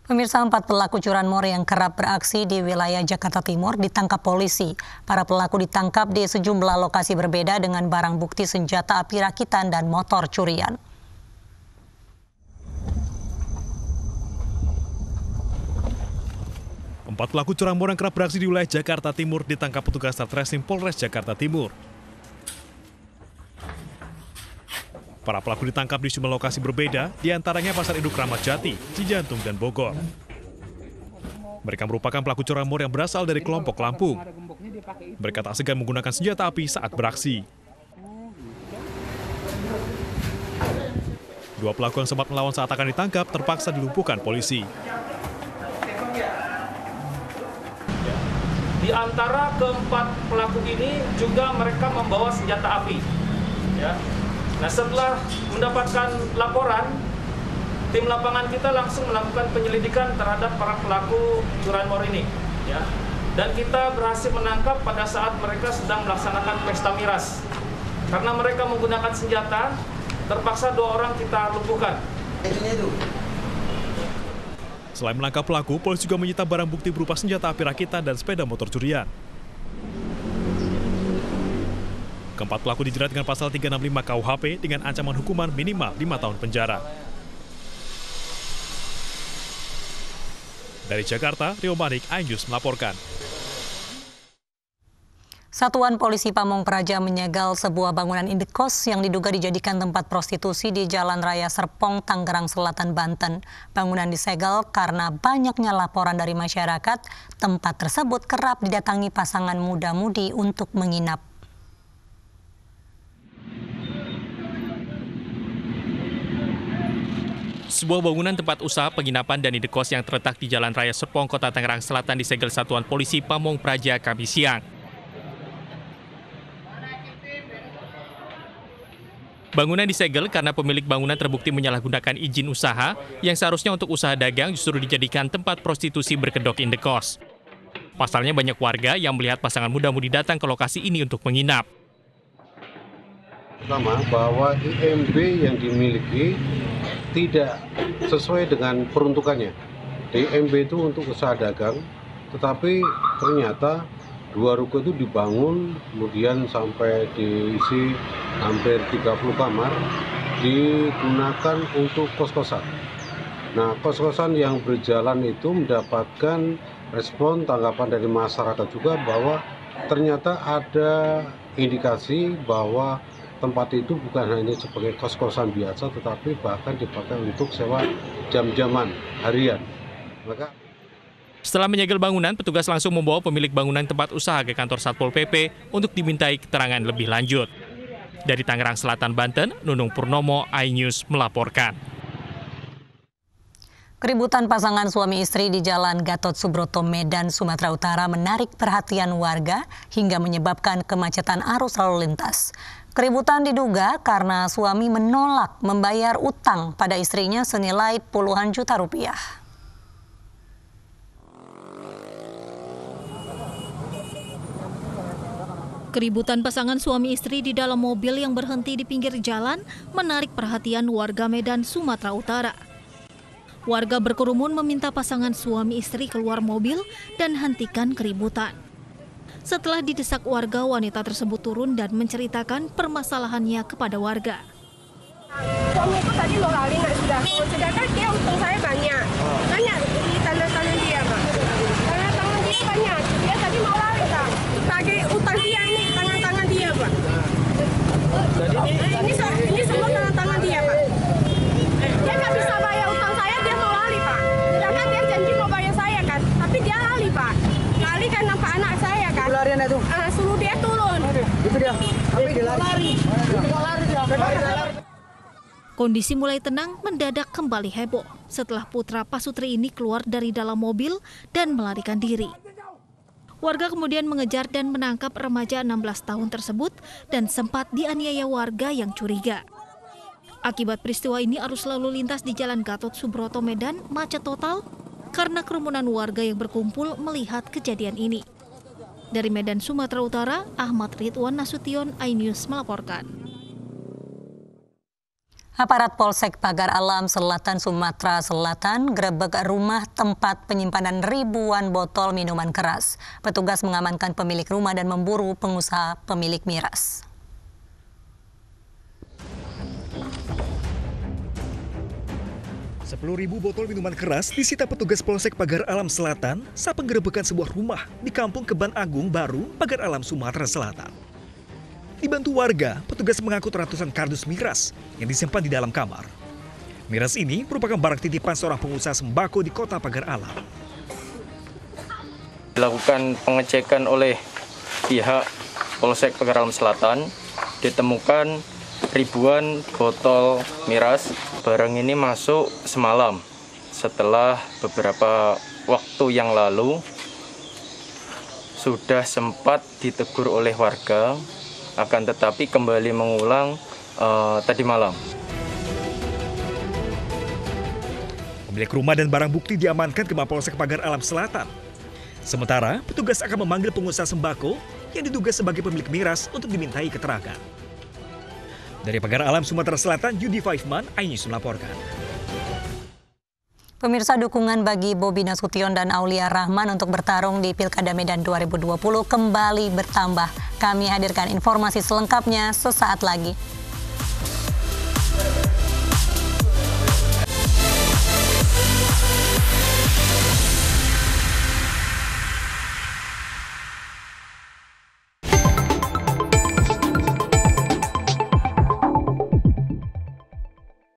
Pemirsa, 4 pelaku curanmor yang kerap beraksi di wilayah Jakarta Timur ditangkap polisi. Para pelaku ditangkap di sejumlah lokasi berbeda dengan barang bukti senjata api rakitan dan motor curian. Empat pelaku curanmor yang kerap beraksi di wilayah Jakarta Timur ditangkap petugas Satreskrim Polres Jakarta Timur. Para pelaku ditangkap di sejumlah lokasi berbeda, diantaranya Pasar Induk Ramat Jati, Cijantung, dan Bogor. Mereka merupakan pelaku curanmor yang berasal dari kelompok Lampung. Mereka tak segan menggunakan senjata api saat beraksi. Dua pelaku yang sempat melawan saat akan ditangkap terpaksa dilumpuhkan polisi. Di antara keempat pelaku ini juga mereka membawa senjata api. Ya. Nah, setelah mendapatkan laporan, tim lapangan kita langsung melakukan penyelidikan terhadap para pelaku curanmor ini. Ya. Dan kita berhasil menangkap pada saat mereka sedang melaksanakan pesta miras. Karena mereka menggunakan senjata, terpaksa 2 orang kita lumpuhkan. Selain menangkap pelaku, polisi juga menyita barang bukti berupa senjata api rakitan dan sepeda motor curian. Keempat pelaku dijerat dengan pasal 365 KUHP dengan ancaman hukuman minimal 5 tahun penjara. Dari Jakarta, Rio Manik, iNews melaporkan. Satuan Polisi Pamong Praja menyegel sebuah bangunan indekos yang diduga dijadikan tempat prostitusi di Jalan Raya Serpong, Tangerang Selatan, Banten. Bangunan disegel karena banyaknya laporan dari masyarakat. Tempat tersebut kerap didatangi pasangan muda-mudi untuk menginap. Sebuah bangunan tempat usaha penginapan dan indekos yang terletak di Jalan Raya Serpong, Kota Tangerang Selatan disegel Satuan Polisi Pamong Praja Kamis siang. Bangunan disegel karena pemilik bangunan terbukti menyalahgunakan izin usaha yang seharusnya untuk usaha dagang justru dijadikan tempat prostitusi berkedok indekos. Pasalnya banyak warga yang melihat pasangan muda-mudi datang ke lokasi ini untuk menginap. Pertama, bahwa IMB yang dimiliki tidak sesuai dengan peruntukannya. IMB itu untuk usaha dagang, tetapi ternyata 2 ruko itu dibangun, kemudian sampai diisi hampir 30 kamar, digunakan untuk kos-kosan. Nah, kos-kosan yang berjalan itu mendapatkan respon tanggapan dari masyarakat juga bahwa ternyata ada indikasi bahwa tempat itu bukan hanya sebagai kos-kosan biasa, tetapi bahkan dipakai untuk sewa jam-jaman harian. Setelah menyegel bangunan, petugas langsung membawa pemilik bangunan tempat usaha ke kantor Satpol PP untuk dimintai keterangan lebih lanjut. Dari Tangerang Selatan, Banten, Nunung Purnomo, iNews melaporkan. Keributan pasangan suami istri di Jalan Gatot Subroto, Medan, Sumatera Utara menarik perhatian warga hingga menyebabkan kemacetan arus lalu lintas. Keributan diduga karena suami menolak membayar utang pada istrinya senilai puluhan juta rupiah. Keributan pasangan suami istri di dalam mobil yang berhenti di pinggir jalan menarik perhatian warga Medan, Sumatera Utara. Warga berkerumun meminta pasangan suami istri keluar mobil dan hentikan keributan. Setelah didesak warga, wanita tersebut turun dan menceritakan permasalahannya kepada warga. Suamiku tadi mau lari nggak sudah, sedangkan dia utang saya banyak. Banyak di tangan dia, Pak. Tangan dia banyak, dia tadi mau lari, Pak. Pakai utang dia ini, tangan dia, Pak. Ini semua tangan dia, Pak. Dia nggak bisa bayar utang saya, dia mau lari, Pak. Sedangkan dia janji mau bayar saya, kan. Tapi dia lari, Pak. Lari kan nampak anak saya, kan. Larian itu? Suruh dia turun. Itu dia. Tapi dia lari. Kondisi mulai tenang, mendadak kembali heboh setelah putra pasutri ini keluar dari dalam mobil dan melarikan diri. Warga kemudian mengejar dan menangkap remaja 16 tahun tersebut dan sempat dianiaya warga yang curiga. Akibat peristiwa ini, arus lalu lintas di Jalan Gatot Subroto, Medan macet total karena kerumunan warga yang berkumpul melihat kejadian ini. Dari Medan, Sumatera Utara, Ahmad Ridwan Nasution, iNews melaporkan. Aparat Polsek Pagar Alam Selatan Sumatera Selatan grebek rumah tempat penyimpanan ribuan botol minuman keras. Petugas mengamankan pemilik rumah dan memburu pengusaha pemilik miras. Ribu botol minuman keras disita petugas Polsek Pagar Alam Selatan saat penggerebekan sebuah rumah di Kampung Keban Agung Baru, Pagar Alam, Sumatera Selatan. Dibantu warga, petugas mengangkut ratusan kardus miras yang disimpan di dalam kamar. Miras ini merupakan barang titipan seorang pengusaha sembako di Kota Pagar Alam. Dilakukan pengecekan oleh pihak Polsek Pagar Alam Selatan, ditemukan ribuan botol miras. Barang ini masuk semalam setelah beberapa waktu yang lalu sudah sempat ditegur oleh warga, akan tetapi kembali mengulang tadi malam. Pemilik rumah dan barang bukti diamankan ke Mapolsek Pagar Alam Selatan. Sementara, petugas akan memanggil pengusaha sembako yang diduga sebagai pemilik miras untuk dimintai keterangan. Dari Pagar Alam, Sumatera Selatan, Yudi Faifman, iNews melaporkan. Pemirsa, dukungan bagi Bobi Nasution dan Aulia Rahman untuk bertarung di Pilkada Medan 2020 kembali bertambah. Kami hadirkan informasi selengkapnya sesaat lagi.